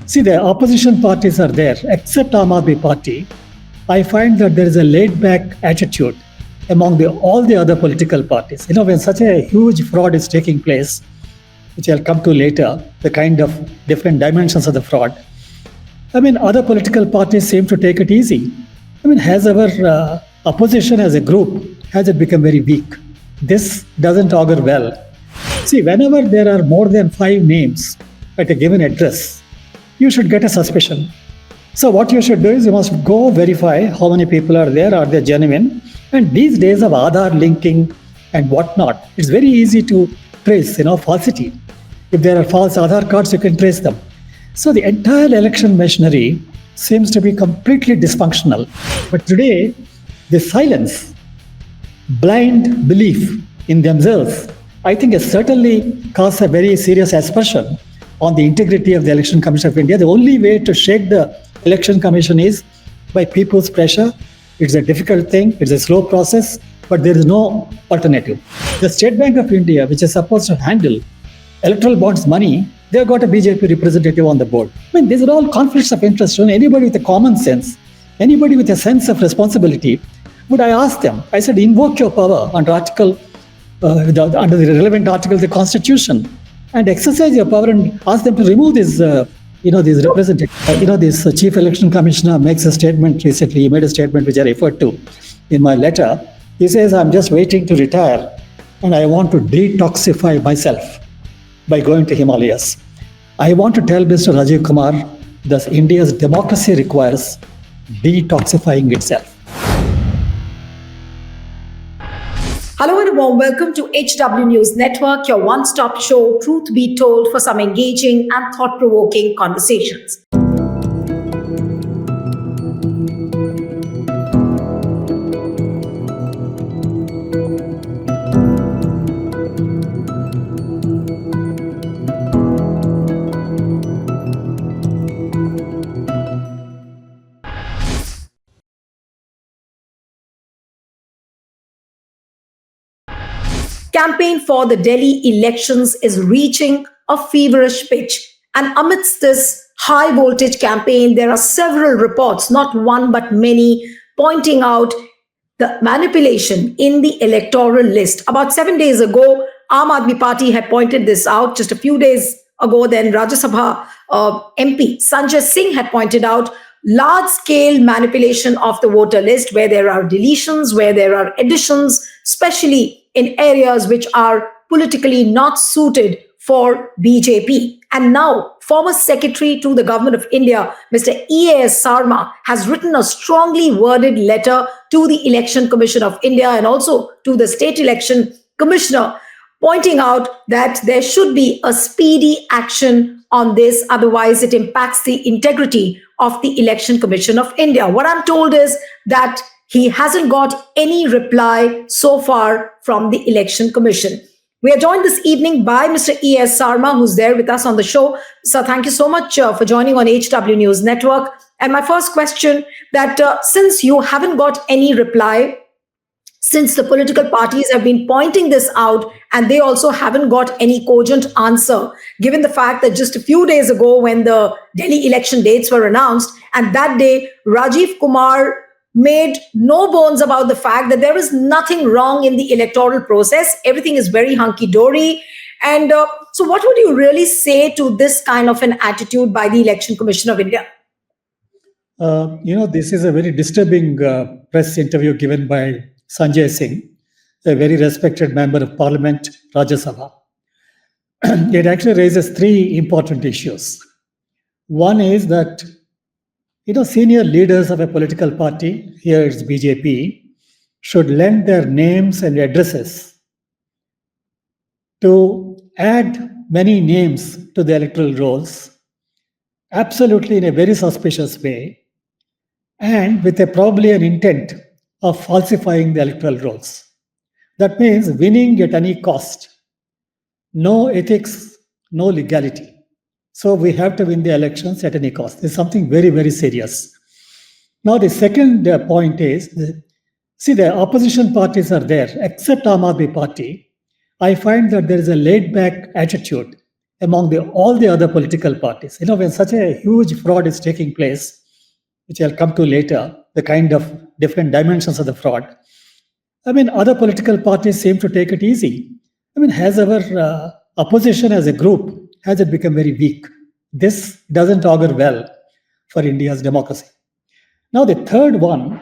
See, the opposition parties are there, except Aam Aadmi Party. I find that there is a laid-back attitude among all the other political parties. When such a huge fraud is taking place, which I'll come to later, the kind of different dimensions of the fraud, other political parties seem to take it easy. Has our opposition as a group, has it become very weak? This doesn't augur well. See, whenever there are more than 5 names at a given address, you should get a suspicion. So what you should do is you must go verify how many people are there, are they genuine? And these days of Aadhaar linking and whatnot, it's very easy to trace, falsity. If there are false Aadhaar cards, you can trace them. So the entire election machinery seems to be completely dysfunctional. But today, the silence, blind belief in themselves, I think has certainly caused a very serious aspersion on the integrity of the Election Commission of India. The only way to shake the Election Commission is by people's pressure. It's a difficult thing, it's a slow process, but there is no alternative. The State Bank of India, which is supposed to handle electoral bonds money, they've got a BJP representative on the board. These are all conflicts of interest. Anybody with a common sense, anybody with a sense of responsibility, would I ask them, I said, invoke your power under under the relevant article of the Constitution and exercise your power and ask them to remove these representatives. This Chief Election Commissioner makes a statement recently. He made a statement which I referred to in my letter. He says, I'm just waiting to retire and I want to detoxify myself by going to Himalayas. I want to tell Mr. Rajiv Kumar that India's democracy requires detoxifying itself. Hello and a warm welcome to HW News Network, your one-stop show, truth be told, for some engaging and thought-provoking conversations. Campaign for the Delhi elections is reaching a feverish pitch. And amidst this high voltage campaign, there are several reports, not one but many, pointing out the manipulation in the electoral list. About 7 days ago, Aam Aadmi Party had pointed this out. Just a few days ago, then Rajya Sabha MP Sanjay Singh had pointed out large-scale manipulation of the voter list, where there are deletions, where there are additions, especially in areas which are politically not suited for BJP. And now, former Secretary to the Government of India, Mr. EAS Sarma, has written a strongly worded letter to the Election Commission of India and also to the State Election Commissioner, pointing out that there should be a speedy action on this, otherwise it impacts the integrity of the Election Commission of India. What I'm told is that he hasn't got any reply so far from the Election Commission. We are joined this evening by Mr. EAS Sarma, who's there with us on the show. So thank you so much for joining on HW News Network. And my first question, that since you haven't got any reply, since the political parties have been pointing this out and they also haven't got any cogent answer, given the fact that just a few days ago when the Delhi election dates were announced, and that day Rajiv Kumar made no bones about the fact that there is nothing wrong in the electoral process. Everything is very hunky-dory. And so what would you really say to this kind of an attitude by the Election Commission of India? This is a very disturbing press interview given by Sanjay Singh, a very respected member of Parliament, Rajya Sabha. It actually raises 3 important issues. One is that senior leaders of a political party, here it's BJP, should lend their names and addresses to add many names to the electoral rolls, absolutely in a very suspicious way, and with probably an intent of falsifying the electoral rolls. That means winning at any cost, no ethics, no legality. So we have to win the elections at any cost. It's something very, very serious. Now the second point is, see, the opposition parties are there, except Aam Aadmi Party. I find that there is a laid-back attitude among all the other political parties. When such a huge fraud is taking place, which I'll come to later, the kind of different dimensions of the fraud. Other political parties seem to take it easy. Has our opposition as a group, has it become very weak? This doesn't augur well for India's democracy. Now, the third one,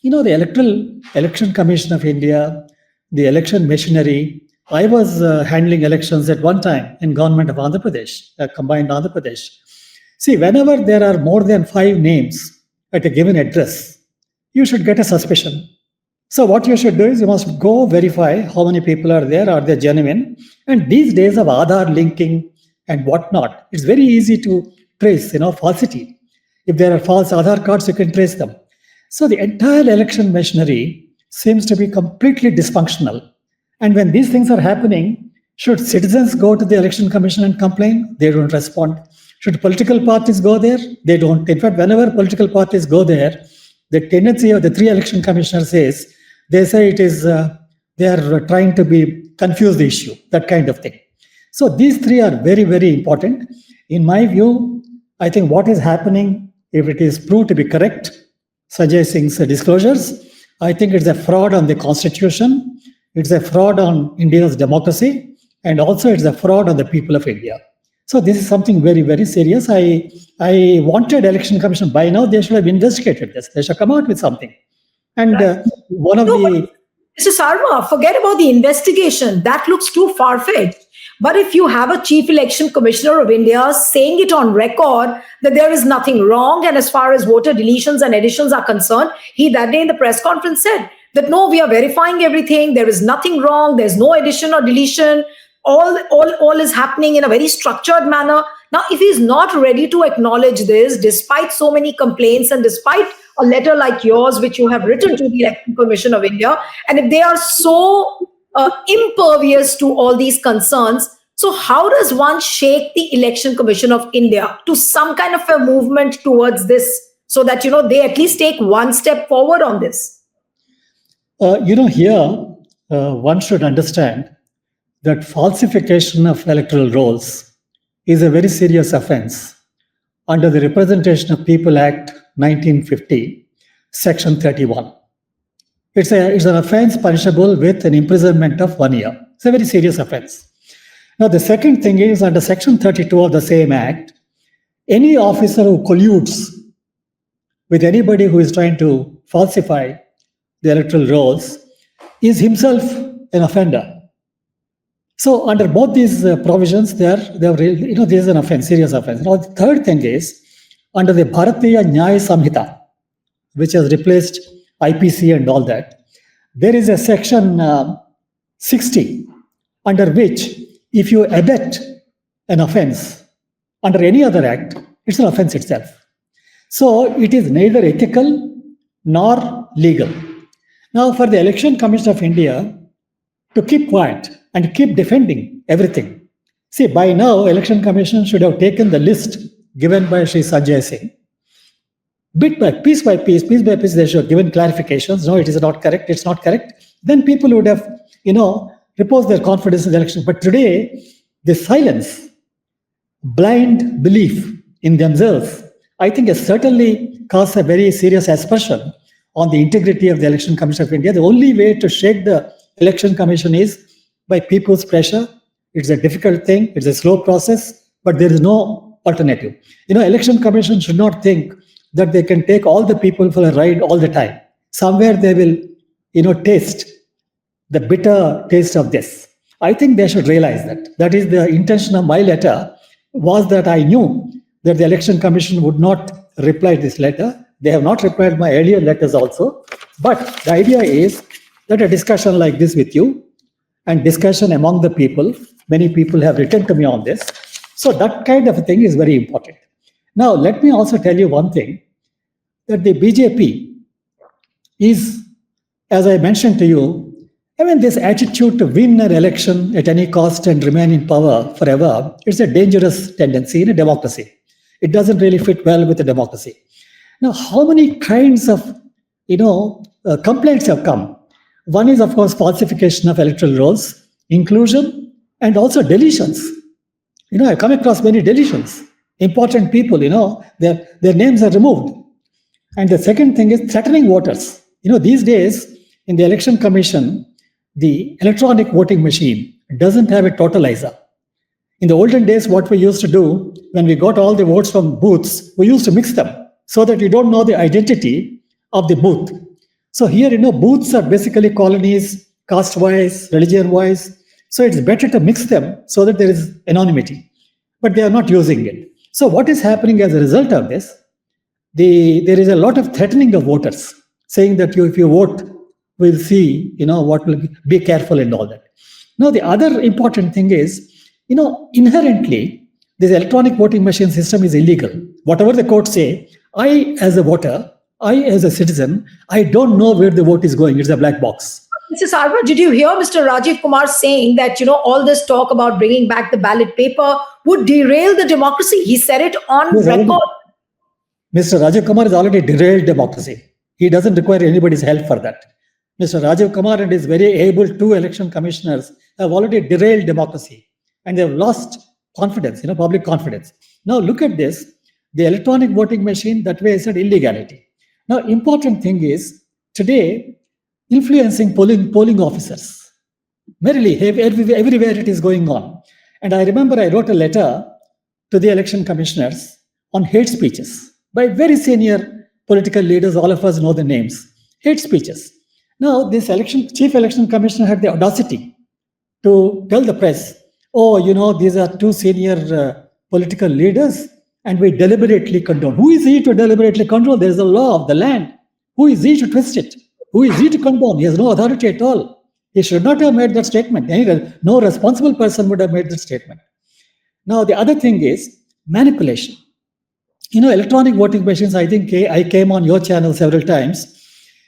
the Election Commission of India, the election machinery. I was handling elections at one time in government of Andhra Pradesh, combined Andhra Pradesh. See, whenever there are more than 5 names at a given address, you should get a suspicion. So what you should do is you must go verify how many people are they genuine? And these days of Aadhaar linking and whatnot, it's very easy to trace, falsity. If there are false Aadhaar cards, you can trace them. So the entire election machinery seems to be completely dysfunctional. And when these things are happening, should citizens go to the Election Commission and complain? They don't respond. Should political parties go there? They don't. In fact, whenever political parties go there, the tendency of the 3 election commissioners is they say it is they are trying to confuse the issue, that kind of thing. So these 3 are very, very important. In my view, I think what is happening, if it is proved to be correct, Sanjay Singh's disclosures, I think it's a fraud on the constitution, it's a fraud on India's democracy, and also it's a fraud on the people of India. So this is something very, very serious. I wanted Election Commission by now, they should have investigated this. They should come out with something. And one of the... Mr. Sarma, forget about the investigation. That looks too far-fetched. But if you have a Chief Election Commissioner of India saying it on record that there is nothing wrong, and as far as voter deletions and additions are concerned, he that day in the press conference said that no, we are verifying everything. There is nothing wrong. There's no addition or deletion. All is happening in a very structured manner. Now, if he's not ready to acknowledge this, despite so many complaints and despite a letter like yours, which you have written to the Election Commission of India, and if they are so impervious to all these concerns, so how does one shake the Election Commission of India to some kind of a movement towards this so that, they at least take one step forward on this? Here, one should understand that falsification of electoral rolls is a very serious offense under the Representation of People Act 1950, Section 31. It's an offense punishable with an imprisonment of 1 year. It's a very serious offense. Now, the second thing is under Section 32 of the same Act, any officer who colludes with anybody who is trying to falsify the electoral rolls is himself an offender. So under both these provisions, this is an offense, serious offense. Now, the third thing is under the Bharatiya Nyaya Samhita, which has replaced IPC and all that, there is a section 60 under which if you abet an offense under any other act, it's an offense itself. So it is neither ethical nor legal. Now, for the Election Commission of India to keep quiet and keep defending everything. See, by now, Election Commission should have taken the list given by Sri Sanjay Singh. Bit by piece, they should have given clarifications. No, it is not correct, it's not correct. Then people would have, reposed their confidence in the election. But today, the silence, blind belief in themselves, I think has certainly caused a very serious aspersion on the integrity of the Election Commission of India. The only way to shake the Election Commission is by people's pressure. It's a difficult thing, it's a slow process, but there is no alternative. Election Commission should not think that they can take all the people for a ride all the time. Somewhere they will, taste the bitter taste of this. I think they should realize that. That is the intention of my letter, was that I knew that the Election Commission would not reply to this letter. They have not replied my earlier letters also. But the idea is that a discussion like this with you and discussion among the people, many people have written to me on this. So that kind of a thing is very important. Now, let me also tell you one thing, that the BJP is, as I mentioned to you, this attitude to win an election at any cost and remain in power forever, it's a dangerous tendency in a democracy. It doesn't really fit well with a democracy. Now, how many kinds of, complaints have come? One is, of course, falsification of electoral rolls, inclusion, and also deletions. I've come across many deletions. Important people, their names are removed. And the second thing is threatening voters. These days in the election commission, the electronic voting machine doesn't have a totalizer. In the olden days, what we used to do when we got all the votes from booths, we used to mix them so that you don't know the identity of the booth. So here, booths are basically colonies, caste-wise, religion-wise. So it's better to mix them so that there is anonymity. But they are not using it. So what is happening as a result of this? There is a lot of threatening of voters, saying that if you vote, we'll see, what will be careful and all that. Now, the other important thing is, inherently, this electronic voting machine system is illegal. Whatever the courts say, I, as a voter, I, as a citizen, I don't know where the vote is going. It's a black box. Mr. Sarma, did you hear Mr. Rajiv Kumar saying that, all this talk about bringing back the ballot paper would derail the democracy? He said it on record. Mr. Rajiv Kumar has already derailed democracy. He doesn't require anybody's help for that. Mr. Rajiv Kumar and his very able two election commissioners have already derailed democracy. And they've lost confidence, public confidence. Now look at this. The electronic voting machine, that way I said illegality. Now, important thing is, today, influencing polling officers. Merely, everywhere it is going on. And I remember I wrote a letter to the election commissioners on hate speeches by very senior political leaders. All of us know the names. Hate speeches. Now, this chief election commissioner had the audacity to tell the press, these are two senior political leaders and we deliberately condone. Who is he to deliberately condone? There is a law of the land. Who is he to twist it? Who is he to condone? He has no authority at all. He should not have made that statement. No responsible person would have made that statement. Now, the other thing is manipulation. Electronic voting machines, I think I came on your channel several times.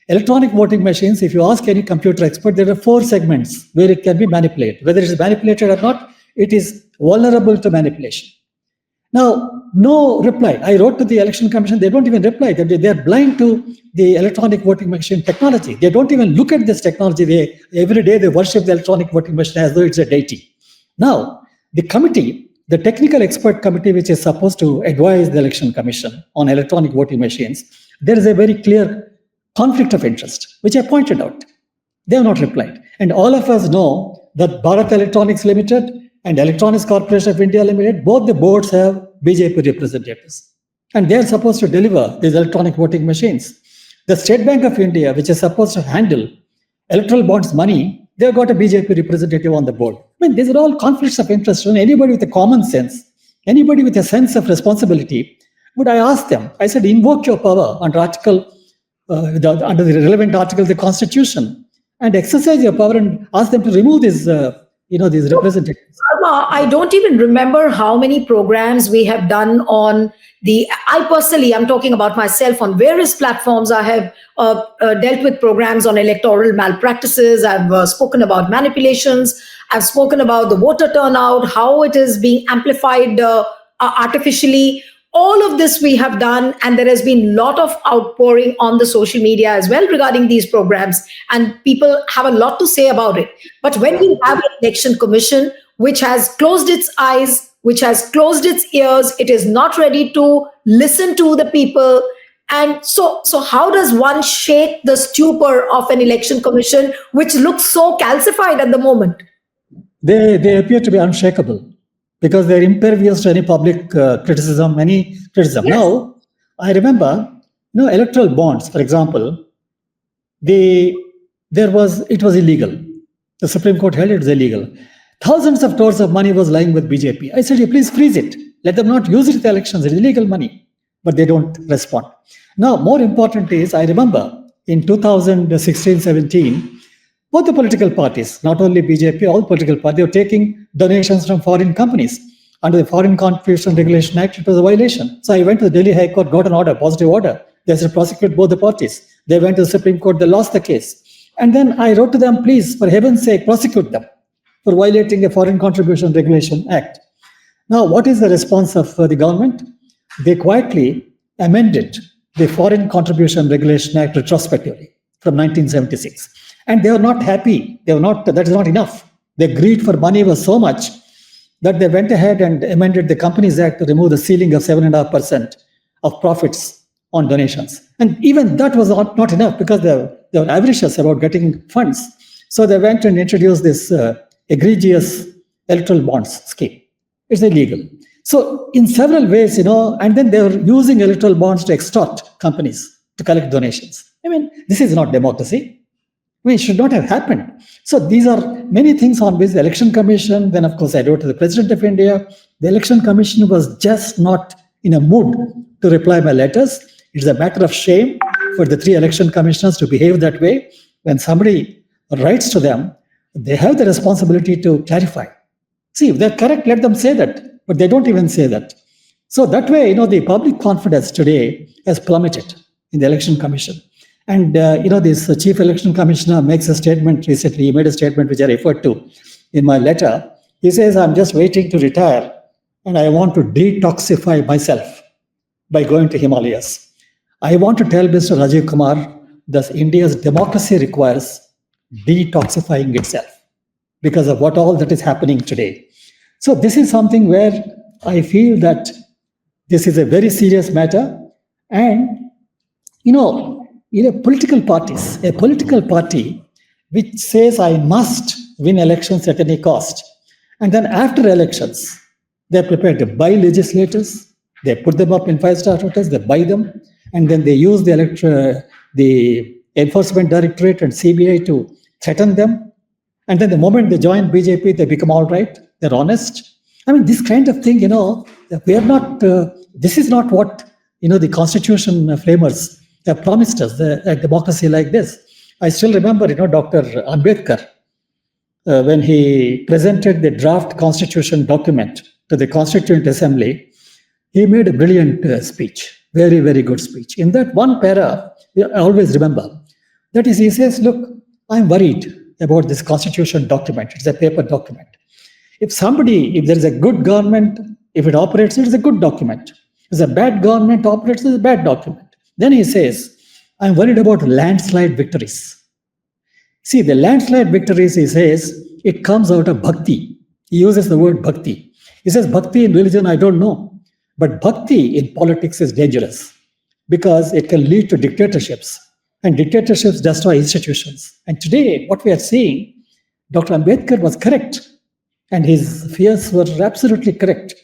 Electronic voting machines, if you ask any computer expert, there are 4 segments where it can be manipulated. Whether it is manipulated or not, it is vulnerable to manipulation. Now, no reply. I wrote to the election commission, they don't even reply. They're blind to the electronic voting machine technology. They don't even look at this technology. Every day they worship the electronic voting machine as though it's a deity. Now, the committee, the technical expert committee, which is supposed to advise the election commission on electronic voting machines, there is a very clear conflict of interest, which I pointed out. They have not replied. And all of us know that Bharat Electronics Limited and Electronics Corporation of India Limited, both the boards have BJP representatives. And they are supposed to deliver these electronic voting machines. The State Bank of India, which is supposed to handle electoral bonds money, they've got a BJP representative on the board. These are all conflicts of interest. And anybody with a common sense, anybody with a sense of responsibility, would I ask them, I said, invoke your power under under the relevant article of the Constitution and exercise your power and ask them to remove these representatives. Sarma, I don't even remember how many programs we have done on I personally, I'm talking about myself, on various platforms. I have dealt with programs on electoral malpractices. I've spoken about manipulations. I've spoken about the voter turnout, how it is being amplified artificially. All of this we have done, and there has been a lot of outpouring on the social media as well regarding these programs, and people have a lot to say about it. But when we have an election commission which has closed its eyes, which has closed its ears, it is not ready to listen to the people. And so how does one shake the stupor of an election commission which looks so calcified at the moment? They appear to be unshakable, because they're impervious to any public criticism, any criticism. Yes. Now, I remember, electoral bonds, for example, it was illegal. The Supreme Court held it was illegal. Thousands of crores of money was lying with BJP. I said, please freeze it. Let them not use it in the elections. It's illegal money. But they don't respond. Now, more important is, I remember in 2016-17, both the political parties, not only BJP, all political parties, they were taking donations from foreign companies. Under the Foreign Contribution Regulation Act, it was a violation. So I went to the Delhi High Court, got an order, positive order. They said prosecute both the parties. They went to the Supreme Court, they lost the case. And then I wrote to them, please, for heaven's sake, prosecute them for violating the Foreign Contribution Regulation Act. Now, what is the response of the government? They quietly amended the Foreign Contribution Regulation Act retrospectively from 1976. And they were not happy. That is not enough. Their greed for money was so much that they went ahead and amended the Companies Act to remove the ceiling of 7.5% of profits on donations. And even that was not enough because they were avaricious about getting funds. So they went and introduced this egregious electoral bonds scheme. It's illegal. So in several ways, and then they were using electoral bonds to extort companies to collect donations. I mean, this is not democracy. It should not have happened. So these are many things on which the Election Commission, then of course I wrote to the President of India. The Election Commission was just not in a mood to reply by letters. It's a matter of shame for the 3 election commissioners to behave that way. When somebody writes to them, they have the responsibility to clarify. See, if they're correct, let them say that, but they don't even say that. So that way, the public confidence today has plummeted in the Election Commission. And, this Chief Election Commissioner makes a statement recently. He made a statement which I referred to in my letter. He says, I'm just waiting to retire and I want to detoxify myself by going to Himalayas. I want to tell Mr. Rajiv Kumar that India's democracy requires detoxifying itself because of what all that is happening today. So this is something where I feel that this is a very serious matter. And, political parties, a political party which says I must win elections at any cost, and then after elections, they're prepared to buy legislators, they put them up in 5-star hotels, they buy them, and then they use the Enforcement Directorate and CBI to threaten them. And then the moment they join BJP, they become all right, they're honest. I mean, this kind of thing, we are not, this is not what, the Constitution framers have promised us, a democracy like this. I still remember, Dr. Ambedkar, when he presented the draft Constitution document to the Constituent Assembly, he made a brilliant speech, very, very good speech. In that one para, I always remember, that is, he says, look, I'm worried about this Constitution document. It's a paper document. If there is a good government, if it operates, it is a good document. If a bad government operates, it is a bad document. Then he says, I'm worried about landslide victories. See, the landslide victories, he says, it comes out of bhakti. He uses the word bhakti. He says, bhakti in religion, I don't know. But bhakti in politics is dangerous because it can lead to dictatorships. And dictatorships destroy institutions. And today, what we are seeing, Dr. Ambedkar was correct. And his fears were absolutely correct.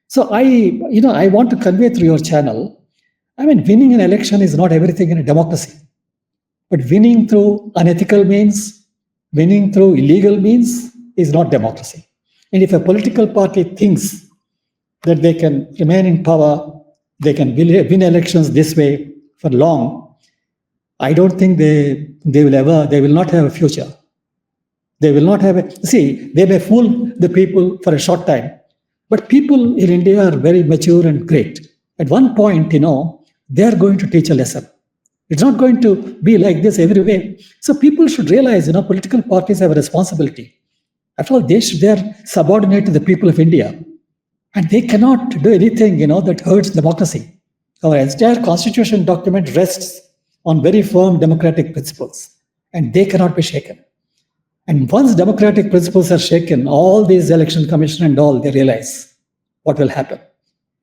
So I want to convey through your channel, winning an election is not everything in a democracy. But winning through unethical means, winning through illegal means is not democracy. And if a political party thinks that they can remain in power, they can win elections this way for long, I don't think they will not have a future. They will not have they may fool the people for a short time, but people in India are very mature and great. At one point, they are going to teach a lesson. It's not going to be like this everywhere. So people should realize, political parties have a responsibility. After all, they are subordinate to the people of India. And they cannot do anything, that hurts democracy. Our entire constitution document rests on very firm democratic principles. And they cannot be shaken. And once democratic principles are shaken, all these election commission and all, they realize what will happen.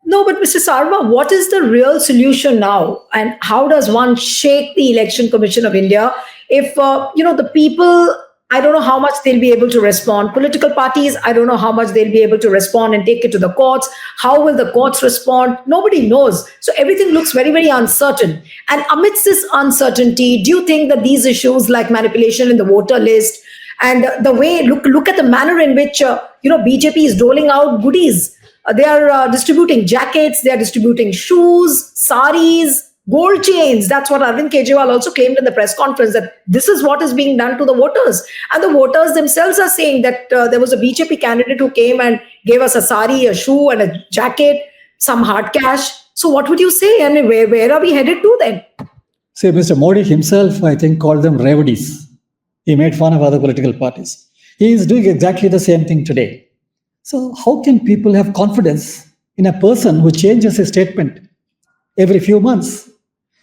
No, but Mr. Sarma, what is the real solution now? And how does one shake the Election Commission of India if, the people, I don't know how much they'll be able to respond. Political parties, I don't know how much they'll be able to respond and take it to the courts. How will the courts respond? Nobody knows. So everything looks very, very uncertain. And amidst this uncertainty, do you think that these issues like manipulation in the voter list and the way, look at the manner in which, BJP is doling out goodies. They are distributing jackets, they are distributing shoes, saris, gold chains. That's what Arvind Kejriwal also claimed in the press conference, that this is what is being done to the voters. And the voters themselves are saying that there was a BJP candidate who came and gave us a sari, a shoe and a jacket, some hard cash. So what would you say? And where are we headed to then? See, Mr. Modi himself, I think, called them revdies. He made fun of other political parties. He is doing exactly the same thing today. So how can people have confidence in a person who changes his statement every few months?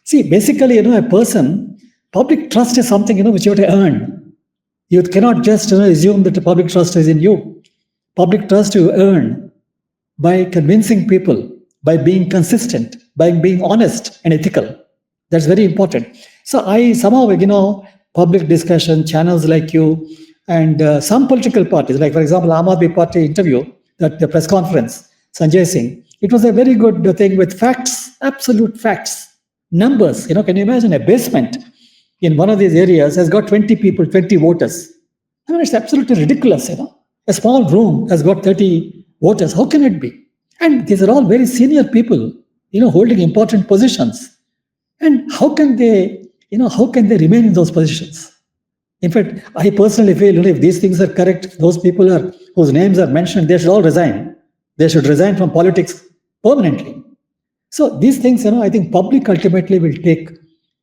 See, basically, a person, public trust is something, which you have to earn. You cannot just assume that the public trust is in you. Public trust you earn by convincing people, by being consistent, by being honest and ethical. That's very important. So I somehow, public discussion, channels like you, and some political parties, like for example, Aam Aadmi Party interview, that the press conference, Sanjay Singh, it was a very good thing with facts, absolute facts, numbers. Can you imagine a basement in one of these areas has got 20 people, 20 voters? I mean, it's absolutely ridiculous. A small room has got 30 voters. How can it be? And these are all very senior people, holding important positions. And how can they remain in those positions? In fact, I personally feel, if these things are correct, those people whose names are mentioned, they should all resign. They should resign from politics permanently. So these things, I think public ultimately will take,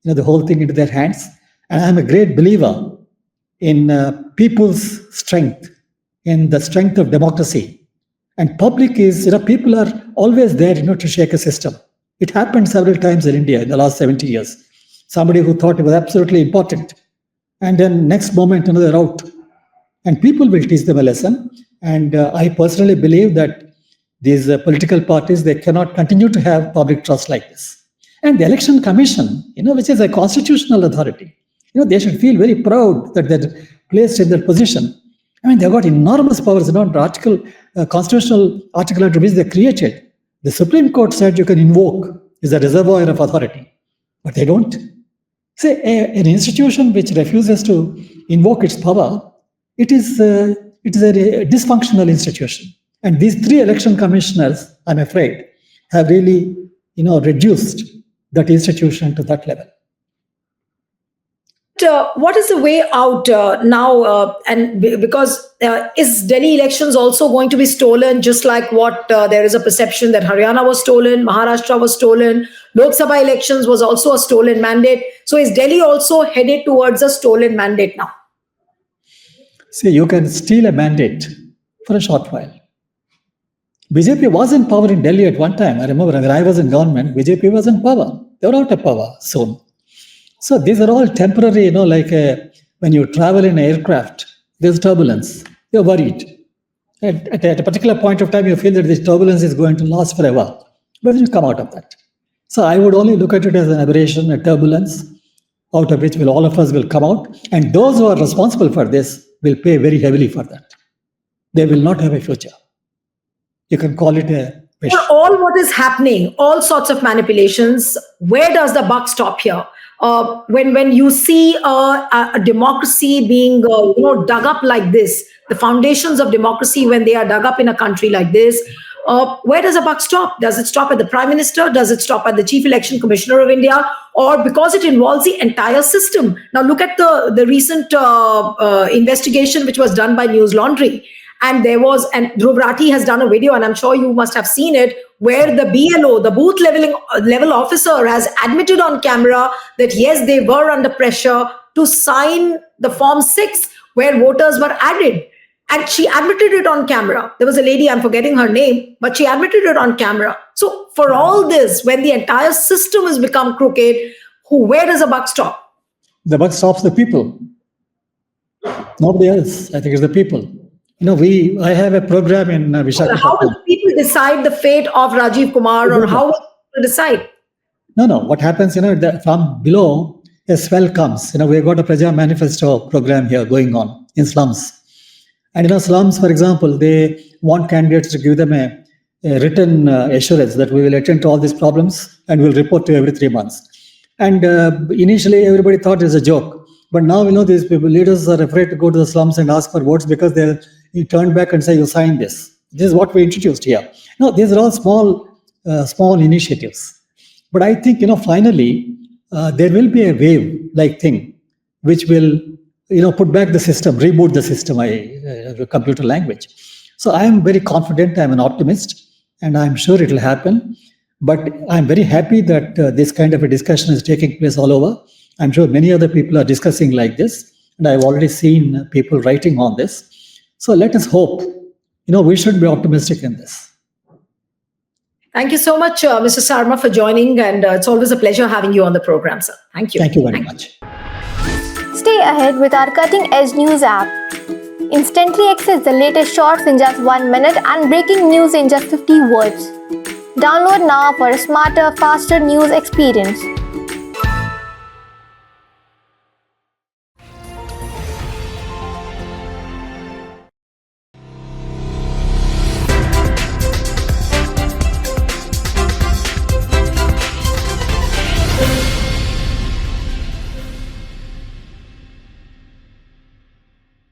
the whole thing into their hands. And I'm a great believer in people's strength, in the strength of democracy. And public is, people are always there, to shake a system. It happened several times in India in the last 70 years. Somebody who thought it was absolutely important, and then next moment, they're out. And people will teach them a lesson. And I personally believe that these political parties, they cannot continue to have public trust like this. And the Election Commission, which is a constitutional authority, they should feel very proud that they're placed in that position. I mean, they've got enormous powers. The constitutional article under which they created, the Supreme Court said you can invoke is a reservoir of authority, but they don't. Say, an institution which refuses to invoke its power, it is a dysfunctional institution. And these three election commissioners, I'm afraid, have really, reduced that institution to that level. What is the way out now? And because is Delhi elections also going to be stolen, just like what there is a perception that Haryana was stolen, Maharashtra was stolen, Lok Sabha elections was also a stolen mandate. So is Delhi also headed towards a stolen mandate now? See, you can steal a mandate for a short while. BJP was in power in Delhi at one time. I remember when I was in government, BJP was in power. They were out of power soon. So these are all temporary, like when you travel in an aircraft, there's turbulence. You're worried. At a particular point of time, you feel that this turbulence is going to last forever. But then you come out of that. So I would only look at it as an aberration, a turbulence, out of which all of us will come out. And those who are responsible for this will pay very heavily for that. They will not have a future. You can call it a wish. For all what is happening, all sorts of manipulations, where does the buck stop here? When you see a democracy being dug up like this, the foundations of democracy, when they are dug up in a country like this, where does the buck stop? Does it stop at the Prime Minister? Does it stop at the Chief Election Commissioner of India? Or because it involves the entire system? Now look at the recent investigation which was done by News Laundry. And Dhruv Rathi has done a video, and I'm sure you must have seen it, where the BLO, the booth level officer, has admitted on camera that yes, they were under pressure to sign the Form 6 where voters were added. And she admitted it on camera. There was a lady, I'm forgetting her name, but she admitted it on camera. So for all this, when the entire system has become crooked, where does the buck stop? The buck stops the people. Nobody else. I think it's the people. I have a program in Visakhapatnam. How will people decide the fate of Rajiv Kumar, or how will people decide? No. What happens, from below, a swell comes. We've got a Praja Manifesto program here going on in slums. And slums, for example, they want candidates to give them a written assurance that we will attend to all these problems and we'll report to you every 3 months. And initially, everybody thought it was a joke. But now, these people, leaders are afraid to go to the slums and ask for votes because you turn back and say, you sign this. This is what we introduced here. No, these are all small initiatives. But I think, finally, there will be a wave-like thing which will, put back the system, reboot the system, computer language. So I am very confident, I'm an optimist, and I'm sure it will happen. But I'm very happy that this kind of a discussion is taking place all over. I'm sure many other people are discussing like this, and I've already seen people writing on this. So let us hope, we should be optimistic in this. Thank you so much, Mr. Sarma, for joining, and it's always a pleasure having you on the program, sir. Thank you. Thank you very much. Stay ahead with our cutting-edge news app. Instantly access the latest shorts in just 1 minute and breaking news in just 50 words. Download now for a smarter, faster news experience.